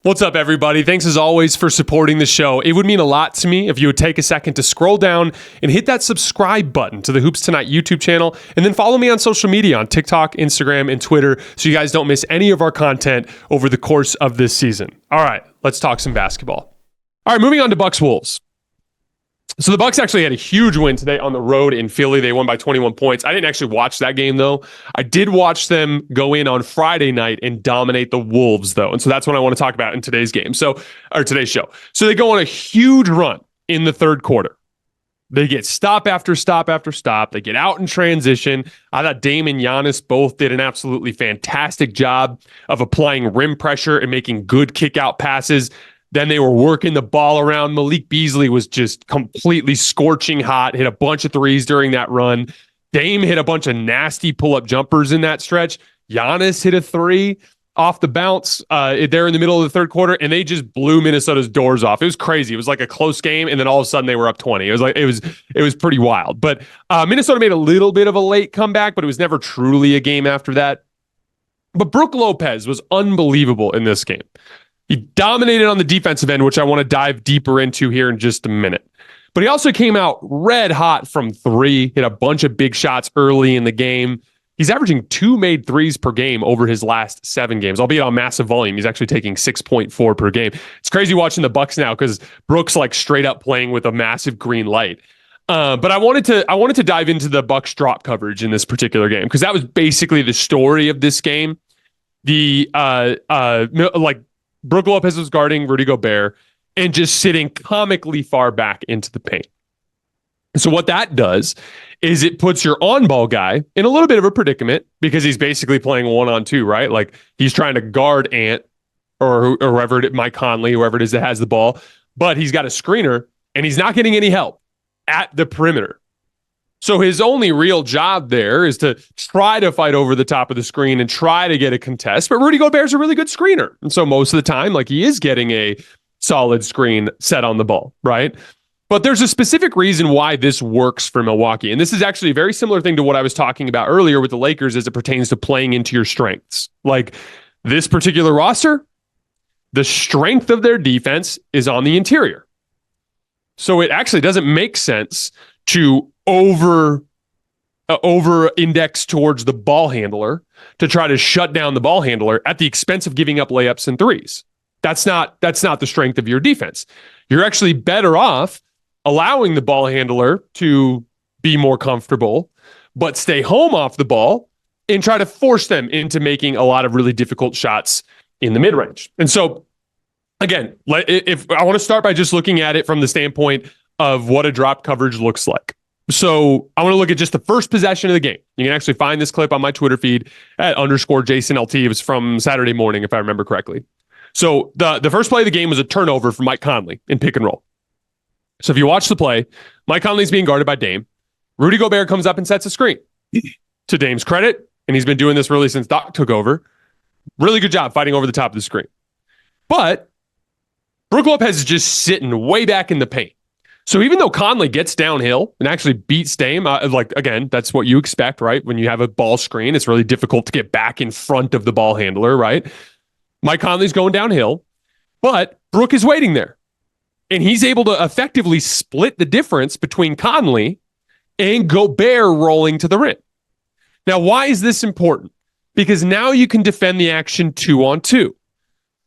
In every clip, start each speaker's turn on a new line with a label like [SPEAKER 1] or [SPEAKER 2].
[SPEAKER 1] What's up, everybody? Thanks as always for supporting the show. It would mean a lot to me if you would take a second to scroll down and hit that subscribe button to the Hoops Tonight YouTube channel, and then follow me on social media on TikTok, Instagram, and Twitter so you guys don't miss any of our content over the course of this season. All right, let's talk some basketball. All right, moving on to Bucks Wolves. So the Bucks actually had a huge win today on the road in Philly. They won by 21 points. I didn't actually watch that game, though. I did watch them go in on Friday night and dominate the Wolves, though. And so that's what I want to talk about in today's game. Or today's show. So they go on a huge run in the third quarter. They get stop after stop after stop. They get out in transition. I thought Dame and Giannis both did an absolutely fantastic job of applying rim pressure and making good kick-out passes. Then they were working the ball around. Malik Beasley was just completely scorching hot, hit a bunch of threes during that run. Dame hit a bunch of nasty pull-up jumpers in that stretch. Giannis hit a three off the bounce there in the middle of the third quarter, and they just blew Minnesota's doors off. It was crazy. It was like a close game, and then all of a sudden they were up 20. It was pretty wild. But Minnesota made a little bit of a late comeback, but it was never truly a game after that. But Brook Lopez was unbelievable in this game. He dominated on the defensive end, which I want to dive deeper into here in just a minute. But he also came out red hot from three, hit a bunch of big shots early in the game. He's averaging 2 made threes per game over his last 7 games, albeit on massive volume. He's actually taking 6.4 per game. It's crazy watching the Bucks now because Brook's like straight up playing with a massive green light. But I wanted to dive into the Bucks drop coverage in this particular game because that was basically the story of this game. Brook Lopez was guarding Rudy Gobert and just sitting comically far back into the paint. So what that does is it puts your on-ball guy in a little bit of a predicament because he's basically playing 1-on-2, right? Like he's trying to guard Ant or whoever Mike Conley, whoever it is that has the ball, but he's got a screener and he's not getting any help at the perimeter. So his only real job there is to try to fight over the top of the screen and try to get a contest. But Rudy Gobert's a really good screener. And so most of the time, like he is getting a solid screen set on the ball, right? But there's a specific reason why this works for Milwaukee. And this is actually a very similar thing to what I was talking about earlier with the Lakers as it pertains to playing into your strengths. Like this particular roster, the strength of their defense is on the interior. So it actually doesn't make sense to over index towards the ball handler to try to shut down the ball handler at the expense of giving up layups and threes. That's not the strength of your defense. You're actually better off allowing the ball handler to be more comfortable, but stay home off the ball and try to force them into making a lot of really difficult shots in the mid-range. And so, again, if I want to start by just looking at it from the standpoint of what a drop coverage looks like. So I want to look at just the first possession of the game. You can actually find this clip on my Twitter feed at _JasonLT. It was from Saturday morning, if I remember correctly. So the first play of the game was a turnover from Mike Conley in pick and roll. So if you watch the play, Mike Conley's being guarded by Dame. Rudy Gobert comes up and sets a screen. To Dame's credit, and he's been doing this really since Doc took over, really good job fighting over the top of the screen. But Brook Lopez is just sitting way back in the paint. So even though Conley gets downhill and actually beats Dame, again, that's what you expect, right? When you have a ball screen, it's really difficult to get back in front of the ball handler, right? Mike Conley's going downhill, but Brook is waiting there. And he's able to effectively split the difference between Conley and Gobert rolling to the rim. Now, why is this important? Because now you can defend the action 2-on-2.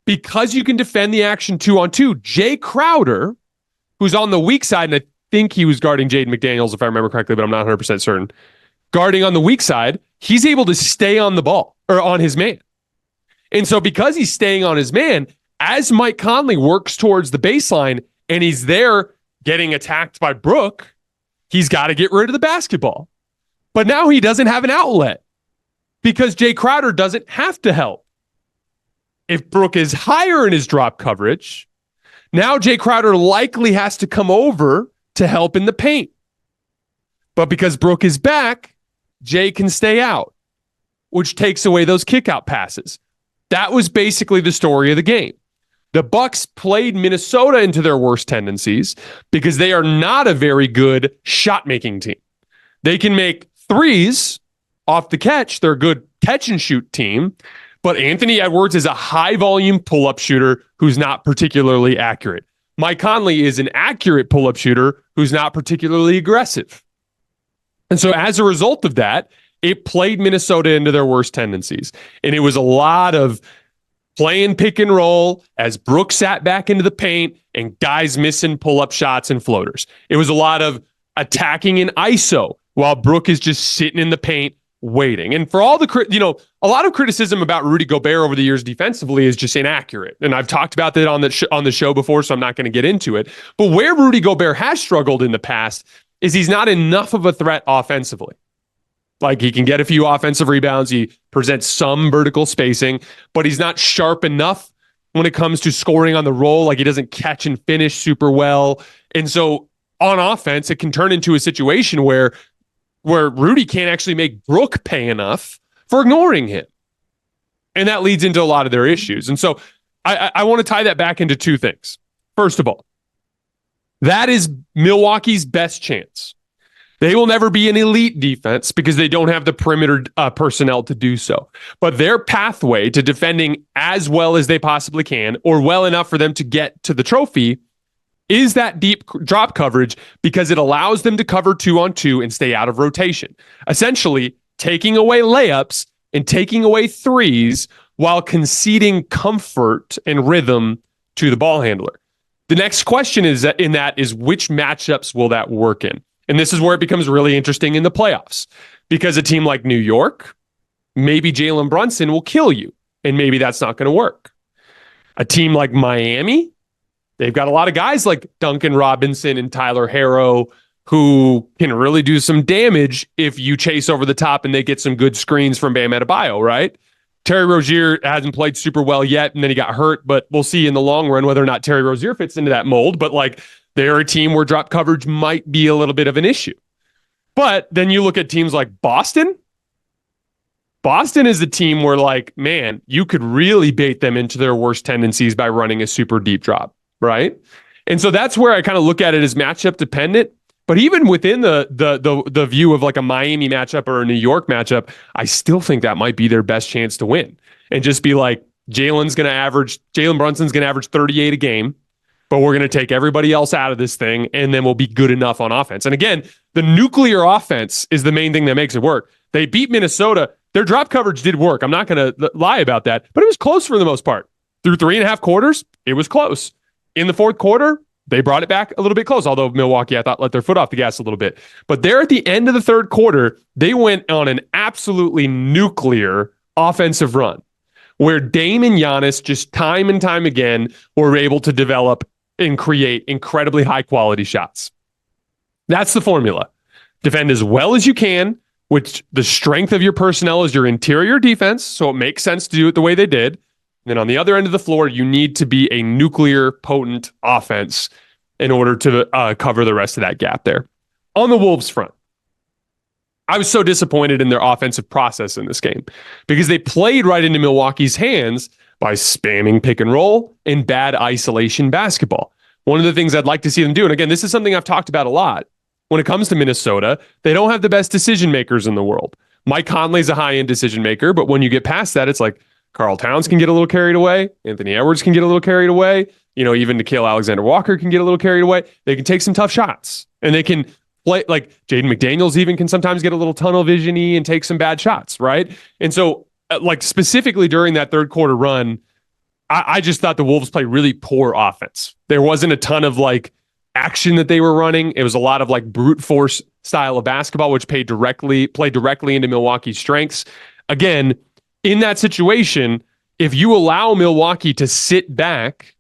[SPEAKER 1] Because you can defend the action 2-on-2, Jay Crowder, who's on the weak side, and I think he was guarding Jaden McDaniels, if I remember correctly, but I'm not 100% certain. Guarding on the weak side, he's able to stay on the ball, or on his man. And so because he's staying on his man, as Mike Conley works towards the baseline, and he's there getting attacked by Brook, he's got to get rid of the basketball. But now he doesn't have an outlet, because Jay Crowder doesn't have to help. If Brook is higher in his drop coverage, now Jay Crowder likely has to come over to help in the paint. But because Brook is back, Jay can stay out, which takes away those kick-out passes. That was basically the story of the game. The Bucks played Minnesota into their worst tendencies because they are not a very good shot-making team. They can make threes off the catch. They're a good catch-and-shoot team, But Anthony Edwards is a high volume pull-up shooter who's not particularly accurate. Mike Conley is an accurate pull-up shooter who's not particularly aggressive. And so as a result of that, it played Minnesota into their worst tendencies. And it was a lot of playing pick and roll as Brook sat back into the paint and guys missing pull-up shots and floaters. It was a lot of attacking in ISO while Brook is just sitting in the paint waiting. And for all the, a lot of criticism about Rudy Gobert over the years defensively is just inaccurate. And I've talked about that on the show before, so I'm not going to get into it. But where Rudy Gobert has struggled in the past is he's not enough of a threat offensively. Like, he can get a few offensive rebounds. He presents some vertical spacing, but he's not sharp enough when it comes to scoring on the roll. Like, he doesn't catch and finish super well. And so on offense, it can turn into a situation where Rudy can't actually make Brook pay enough for ignoring him. And that leads into a lot of their issues. And so I want to tie that back into two things. First of all, that is Milwaukee's best chance. They will never be an elite defense because they don't have the perimeter personnel to do so. But their pathway to defending as well as they possibly can, or well enough for them to get to the trophy, is that deep drop coverage, because it allows them to cover 2-on-2 and stay out of rotation. Essentially, taking away layups and taking away threes while conceding comfort and rhythm to the ball handler. The next question is which matchups will that work in? And this is where it becomes really interesting in the playoffs, because a team like New York, maybe Jalen Brunson will kill you, and maybe that's not going to work. A team like Miami, they've got a lot of guys like Duncan Robinson and Tyler Herro who can really do some damage if you chase over the top and they get some good screens from Bam Adebayo, right? Terry Rozier hasn't played super well yet, and then he got hurt, but we'll see in the long run whether or not Terry Rozier fits into that mold. But they're a team where drop coverage might be a little bit of an issue. But then you look at teams like Boston. Boston is the team where, man, you could really bait them into their worst tendencies by running a super deep drop, right? And so that's where I kind of look at it as matchup dependent. But even within the view of like a Miami matchup or a New York matchup, I still think that might be their best chance to win. And just be like, Jalen Brunson's going to average 38 a game, but we're going to take everybody else out of this thing, and then we'll be good enough on offense. And again, the nuclear offense is the main thing that makes it work. They beat Minnesota. Their drop coverage did work. I'm not going to lie about that, but it was close for the most part. Through 3.5 quarters, it was close. In the fourth quarter, they brought it back a little bit close, although Milwaukee, I thought, let their foot off the gas a little bit. But there at the end of the third quarter, they went on an absolutely nuclear offensive run where Dame and Giannis just time and time again were able to develop and create incredibly high-quality shots. That's the formula. Defend as well as you can, which the strength of your personnel is your interior defense, so it makes sense to do it the way they did. And then on the other end of the floor, you need to be a nuclear, potent offense in order to cover the rest of that gap there. On the Wolves front, I was so disappointed in their offensive process in this game because they played right into Milwaukee's hands by spamming pick and roll and bad isolation basketball. One of the things I'd like to see them do, and again, this is something I've talked about a lot, when it comes to Minnesota, they don't have the best decision makers in the world. Mike Conley's a high-end decision maker, but when you get past that, it's like Karl Towns can get a little carried away. Anthony Edwards can get a little carried away. Even Nickeil Alexander-Walker can get a little carried away. They can take some tough shots, and they can play, like Jaden McDaniels even can sometimes get a little tunnel vision-y and take some bad shots, right? And so, specifically during that third quarter run, I just thought the Wolves played really poor offense. There wasn't a ton of action that they were running. It was a lot of brute force style of basketball, which played directly into Milwaukee's strengths. Again, in that situation, if you allow Milwaukee to sit back,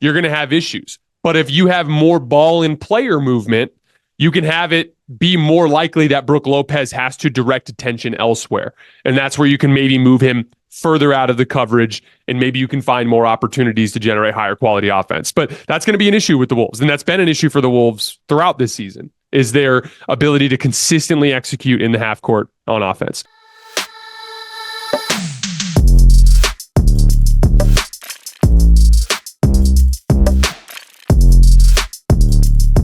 [SPEAKER 1] you're going to have issues. But if you have more ball and player movement, you can have it be more likely that Brook Lopez has to direct attention elsewhere. And that's where you can maybe move him further out of the coverage, and maybe you can find more opportunities to generate higher quality offense. But that's going to be an issue with the Wolves. And that's been an issue for the Wolves throughout this season, is their ability to consistently execute in the half court on offense.